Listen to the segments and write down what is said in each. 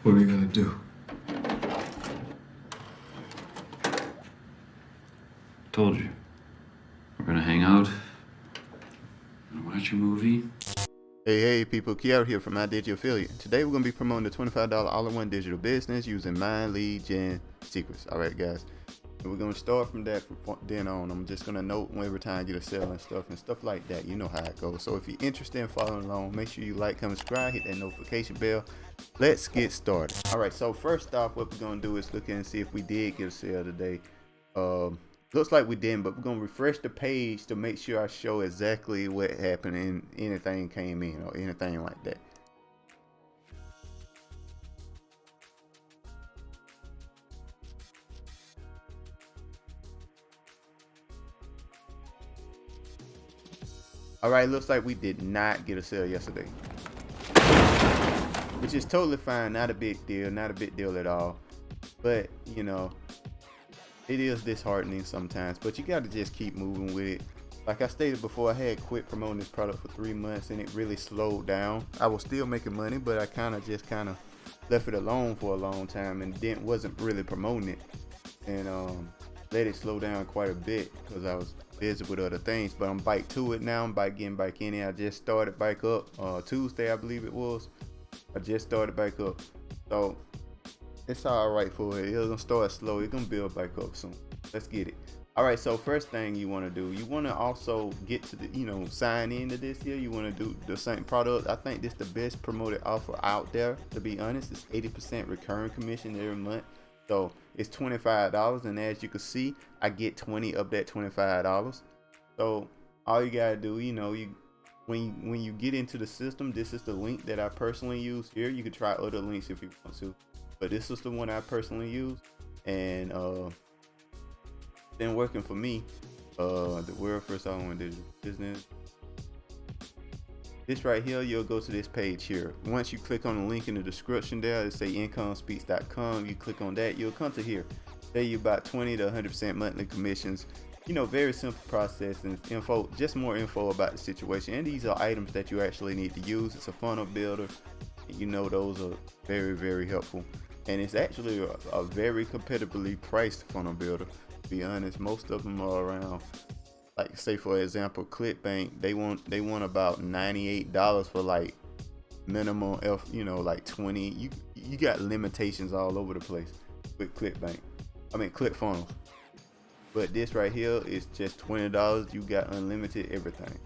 What are we gonna do? Told you. We're gonna hang out, gonna watch a movie. Hey people, Kiara here from My Digital Affiliate. Today we're going to be promoting the $25 all-in-one digital business using Mind Lead Gen Secrets. Alright guys, and we're going to start from that from then on. I'm just going to note every time I get a sale and stuff like that. You know how it goes. So if you're interested in following along, make sure you like, comment, subscribe, hit that notification bell. Let's get started. Alright, so first off, what we're going to do is look and see if we did get a sale today. Looks like we didn't, but we're gonna refresh the page to make sure I show exactly what happened and anything came in or anything like that. All right, looks like we did not get a sale yesterday, which is totally fine. Not a big deal, not a big deal at all. But you know, it is disheartening sometimes, but you got to just keep moving with it. Like I stated before, I had quit promoting this product for 3 months and it really slowed down. I was still making money, but I kind of left it alone for a long time and wasn't really promoting it, and let it slow down quite a bit because I was busy with other things. But I'm back to it now. I'm getting back in it. I just started back up Tuesday, I believe it was. I just started back up, so it's all right for it. It's gonna start slow. It's gonna build back up soon. Let's get it. All right, so first thing you want to do, you want to also get to the, sign into this here. You want to do the same product. I think this is the best promoted offer out there, to be honest. It's 80% recurring commission every month. So it's $25, and as you can see, I get 20 of that $25. So all you gotta do, when you get into the system, this is the link that I personally use here. You can try other links if you want to, but this is the one I personally use, and been working for me. The world first all-in-one digital business. This right here, you'll go to this page here. Once you click on the link in the description there, it say incomespeaks.com. You click on that, you'll come to here. Tell you about 20 to 100% monthly commissions. Very simple process and info, just more info about the situation. And these are items that you actually need to use. It's a funnel builder. Those are very, very helpful. And it's actually a very competitively priced funnel builder. To be honest, most of them are around, like say for example, ClickBank. They want about $98 for like minimum like 20. You got limitations all over the place with ClickFunnels. But this right here is just $20. You got unlimited everything.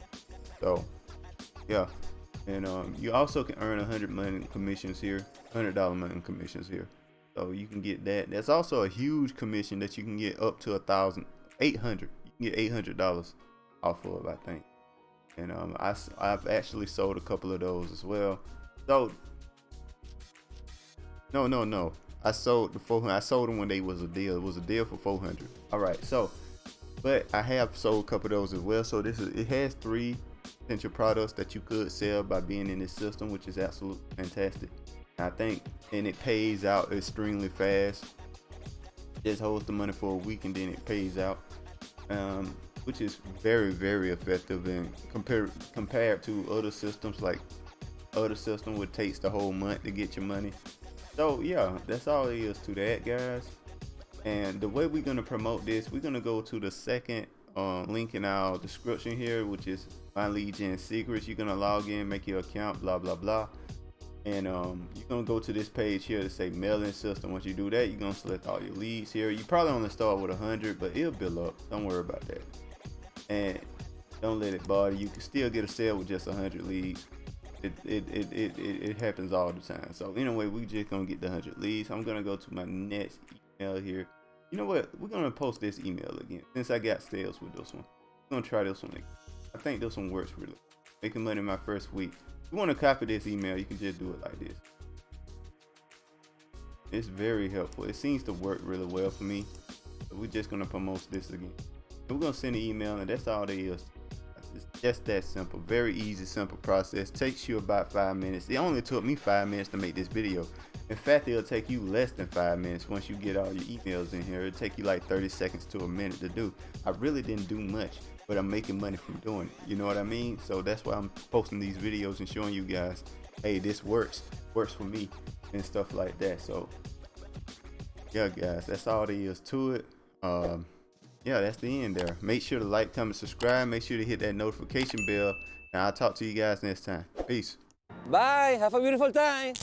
So yeah. And you also can earn $100 monthly commissions here, $100 monthly commissions here. So you can get that. That's also a huge commission that you can get up to $1,800. You can get $800 off of, I think. And I've actually sold a couple of those as well. So no. I sold the 400. I sold them when they was a deal. It was a deal for 400. All right. So, but I have sold a couple of those as well. So it has 3 potential products that you could sell by being in this system, which is absolutely fantastic. I think, and it pays out extremely fast. Just holds the money for a week and then it pays out, which is very, very effective. And compared to other systems, like other system would takes the whole month to get your money. So yeah, that's all it is to that, guys. And the way we're gonna promote this, we're gonna go to the second link in our description here, which is My Lead Gen Secrets. You're gonna log in, make your account, blah blah blah, and you're gonna go to this page here to say mailing system. Once you do that, you're gonna select all your leads here. You probably only start with 100, but it'll build up. Don't worry about that, and don't let it bother you. You can still get a sale with just 100 leads. It happens all the time. So anyway, we just gonna get the 100 leads. I'm gonna go to my next email here. You know what? We're gonna post this email again since I got sales with this one. We're gonna try this one again. I think this one works really. Making money my first week. If you want to copy this email, you can just do it like this. It's very helpful. It seems to work really well for me. So we're just gonna promote this again. And we're gonna send an email, and that's all it is. It's just that simple. Very easy, simple process. Takes you about 5 minutes. It only took me 5 minutes to make this video. In fact, it'll take you less than 5 minutes once you get all your emails in here. It'll take you like 30 seconds to a minute to do. I really didn't do much, but I'm making money from doing it. You know what I mean? So that's why I'm posting these videos and showing you guys, hey, this works for me. and stuff like that. So yeah, guys, that's all there is to it. Yeah, that's the end there. Make sure to like, comment, subscribe. Make sure to hit that notification bell, and I'll talk to you guys next time. Peace. Bye. Have a beautiful time.